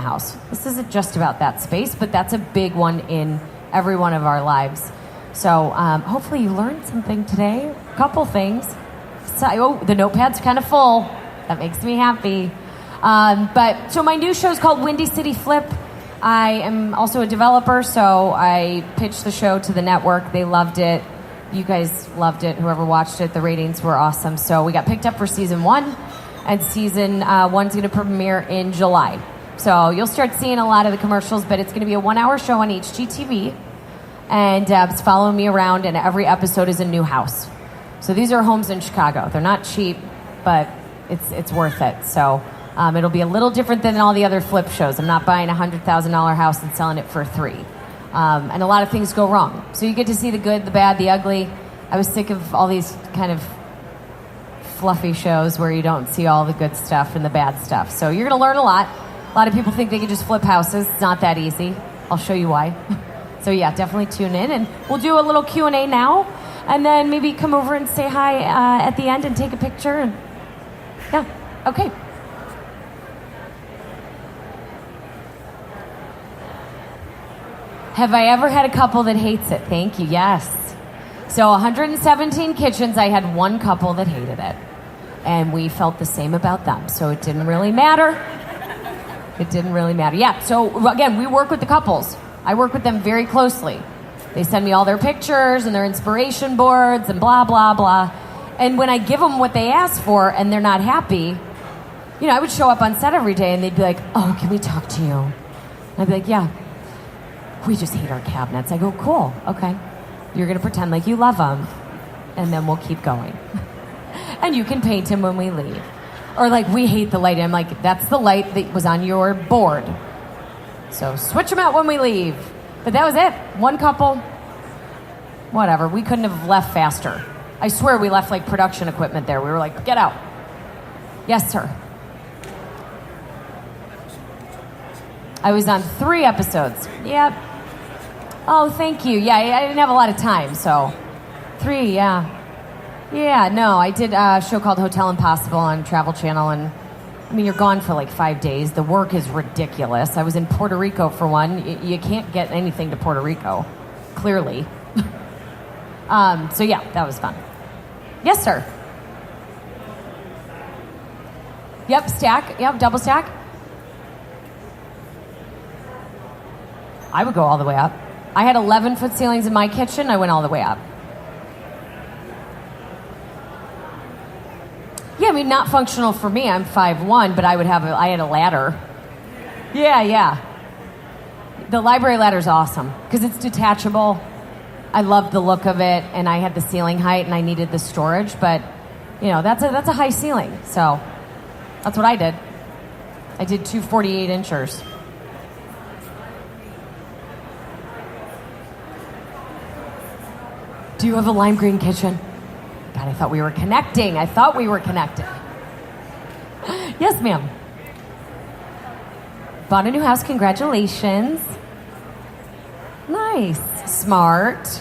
the house. This isn't just about that space, but that's a big one in every one of our lives. So hopefully you learned something today. A couple things. So, the notepad's kind of full. That makes me happy. So my new show is called Windy City Flip. I am also a developer, so I pitched the show to the network. They loved it. You guys loved it. Whoever watched it, the ratings were awesome. So we got picked up for season 1, and season 1's going to premiere in July. So you'll start seeing a lot of the commercials, but it's going to be a 1-hour show on HGTV, and it's following me around, and every episode is a new house. So these are homes in Chicago. They're not cheap, but it's worth it. So it'll be a little different than all the other flip shows. I'm not buying a $100,000 house and selling it for $3. And a lot of things go wrong. So you get to see the good, the bad, the ugly. I was sick of all these kind of fluffy shows where you don't see all the good stuff and the bad stuff. So you're going to learn a lot. A lot of people think they can just flip houses. It's not that easy. I'll show you why. So yeah, definitely tune in. And we'll do a little Q&A now. And then maybe come over and say hi at the end and take a picture. And yeah, okay. Have I ever had a couple that hates it? Thank you, yes. So 117 kitchens, I had one couple that hated it. And we felt the same about them. So it didn't really matter. It didn't really matter. Yeah, so again, we work with the couples. I work with them very closely. They send me all their pictures and their inspiration boards and blah, blah, blah. And when I give them what they ask for and they're not happy, I would show up on set every day and they'd be like, oh, can we talk to you? And I'd be like, yeah. We just hate our cabinets. I go, cool, okay. You're going to pretend like you love them, and then we'll keep going. And you can paint them when we leave. Or like, we hate the light. And I'm like, that's the light that was on your board. So switch them out when we leave. But that was it. One couple. Whatever. We couldn't have left faster. I swear we left like production equipment there. We were like, get out. Yes, sir. I was on 3 episodes. Yep. Oh, thank you. Yeah, I didn't have a lot of time, so 3, yeah. Yeah, no, I did a show called Hotel Impossible on Travel Channel, and you're gone for like 5 days. The work is ridiculous. I was in Puerto Rico for one. You can't get anything to Puerto Rico, clearly. So yeah, that was fun. Yes, sir. Yep, stack. Yep, double stack. I would go all the way up. I had 11-foot ceilings in my kitchen. I went all the way up. Yeah, not functional for me. I'm 5'1", but I had a ladder. Yeah. The library ladder's awesome because it's detachable. I loved the look of it, and I had the ceiling height, and I needed the storage. But that's a high ceiling, so that's what I did. I did 2 48-inchers. Do you have a lime green kitchen? God, I thought we were connecting. Yes, ma'am. Bought a new house. Congratulations. Nice. Smart.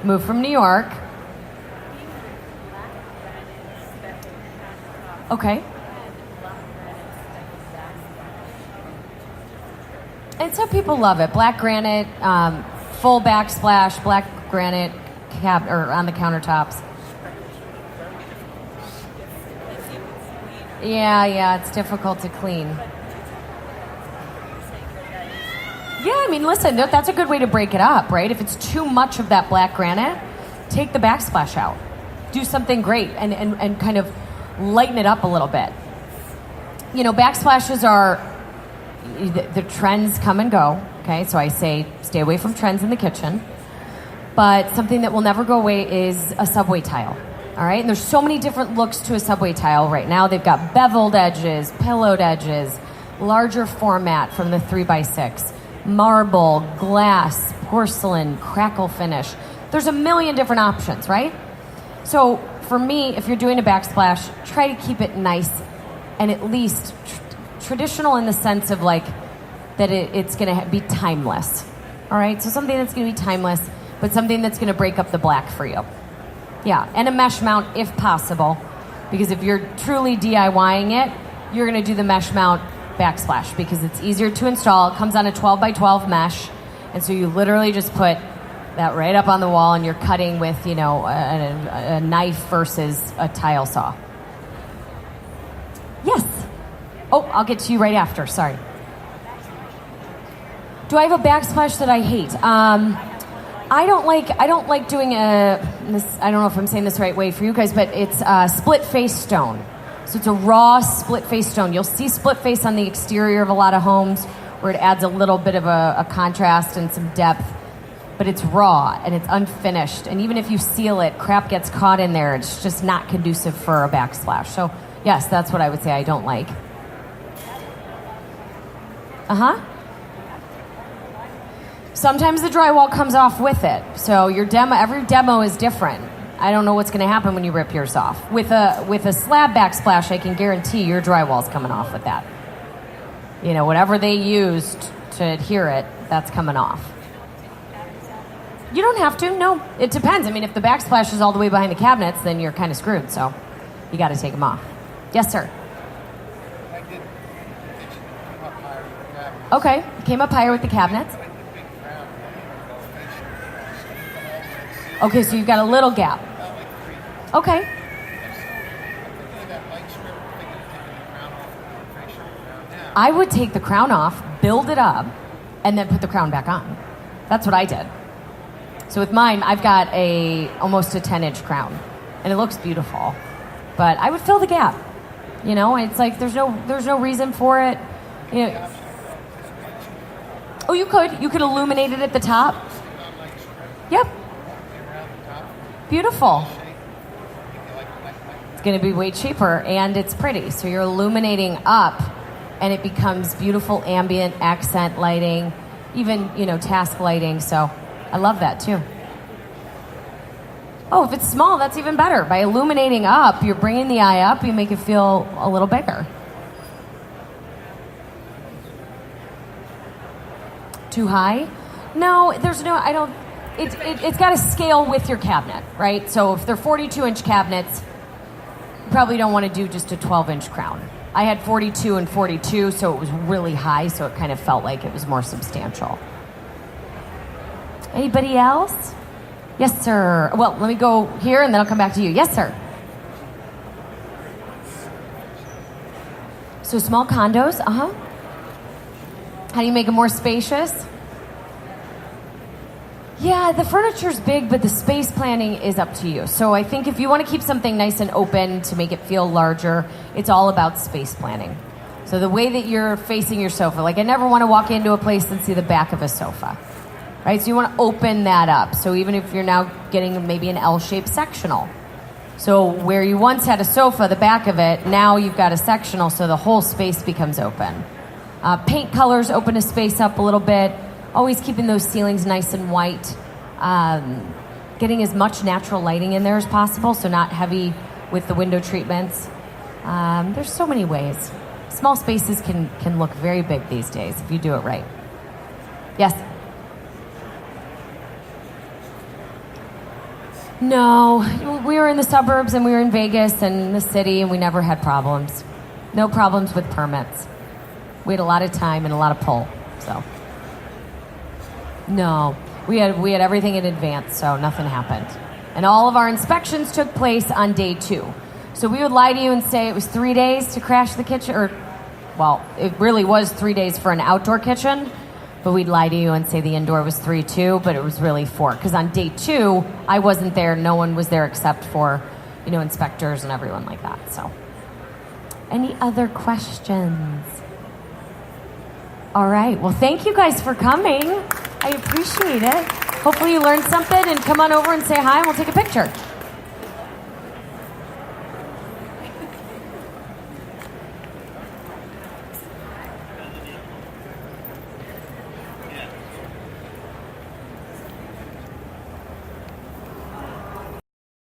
Moved from New York. Okay. And some people love it. Black granite, full backsplash, black granite. Or on the countertops. Yeah, it's difficult to clean. Yeah, listen, that's a good way to break it up, right? If it's too much of that black granite, take the backsplash out. Do something great and kind of lighten it up a little bit. Backsplashes are, the trends come and go, okay? So I say stay away from trends in the kitchen. But something that will never go away is a subway tile, all right? And there's so many different looks to a subway tile right now. They've got beveled edges, pillowed edges, larger format from the 3x6, marble, glass, porcelain, crackle finish. There's a million different options, right? So for me, if you're doing a backsplash, try to keep it nice and at least traditional in the sense of like that it's going to be timeless, all right? So something that's going to be timeless, but something that's going to break up the black for you. Yeah, and a mesh mount if possible, because if you're truly DIYing it, you're going to do the mesh mount backsplash because it's easier to install. It comes on a 12 by 12 mesh, and so you literally just put that right up on the wall, and you're cutting with, a knife versus a tile saw. Yes. Oh, I'll get to you right after. Sorry. Do I have a backsplash that I hate? I don't like doing this. I don't know if I'm saying this the right way for you guys, but it's split face stone. So it's a raw split face stone. You'll see split face on the exterior of a lot of homes where it adds a little bit of a contrast and some depth, but it's raw and it's unfinished. And even if you seal it, crap gets caught in there. It's just not conducive for a backsplash. So yes, that's what I would say I don't like. Sometimes the drywall comes off with it. So every demo is different. I don't know what's going to happen when you rip yours off. With a slab backsplash, I can guarantee your drywall's coming off with that. Whatever they used to adhere it, that's coming off. You don't have to. No, it depends. I mean, if the backsplash is all the way behind the cabinets, then you're kind of screwed. So you got to take them off. Yes, sir. Okay, came up higher with the cabinets. Okay, so you've got a little gap. Okay. I would take the crown off, build it up, and then put the crown back on. That's what I did. So with mine, I've got almost a 10-inch crown, and it looks beautiful. But I would fill the gap. It's like there's no reason for it. Oh, you could illuminate it at the top. Yep. Beautiful. It's going to be way cheaper, and it's pretty. So you're illuminating up, and it becomes beautiful ambient accent lighting, even, task lighting. So I love that, too. Oh, if it's small, that's even better. By illuminating up, you're bringing the eye up. You make it feel a little bigger. Too high? No, I don't. It's got to scale with your cabinet, right? So if they're 42-inch cabinets, you probably don't want to do just a 12-inch crown. I had 42 and 42, so it was really high, so it kind of felt like it was more substantial. Anybody else? Yes, sir. Well, let me go here, and then I'll come back to you. Yes, sir. So small condos, How do you make them more spacious? Yeah, the furniture's big, but the space planning is up to you. So I think if you want to keep something nice and open to make it feel larger, it's all about space planning. So the way that you're facing your sofa, like I never want to walk into a place and see the back of a sofa, right? So you want to open that up. So even if you're now getting maybe an L-shaped sectional. So where you once had a sofa, the back of it, now you've got a sectional, so the whole space becomes open. Paint colors open a space up a little bit. Always keeping those ceilings nice and white. Getting as much natural lighting in there as possible, so not heavy with the window treatments. There's so many ways. Small spaces can look very big these days if you do it right. Yes? No, we were in the suburbs and we were in Vegas and the city, and we never had problems. No problems with permits. We had a lot of time and a lot of pull, so. No, we had everything in advance, so nothing happened. And all of our inspections took place on day 2. So we would lie to you and say it was 3 days to crash the kitchen, it really was 3 days for an outdoor kitchen, but we'd lie to you and say the indoor was 3 too, but it was really 4. Because on day 2, I wasn't there, no one was there except for, inspectors and everyone like that, so. Any other questions? All right, well, thank you guys for coming. I appreciate it. Hopefully you learned something, and come on over and say hi, and we'll take a picture.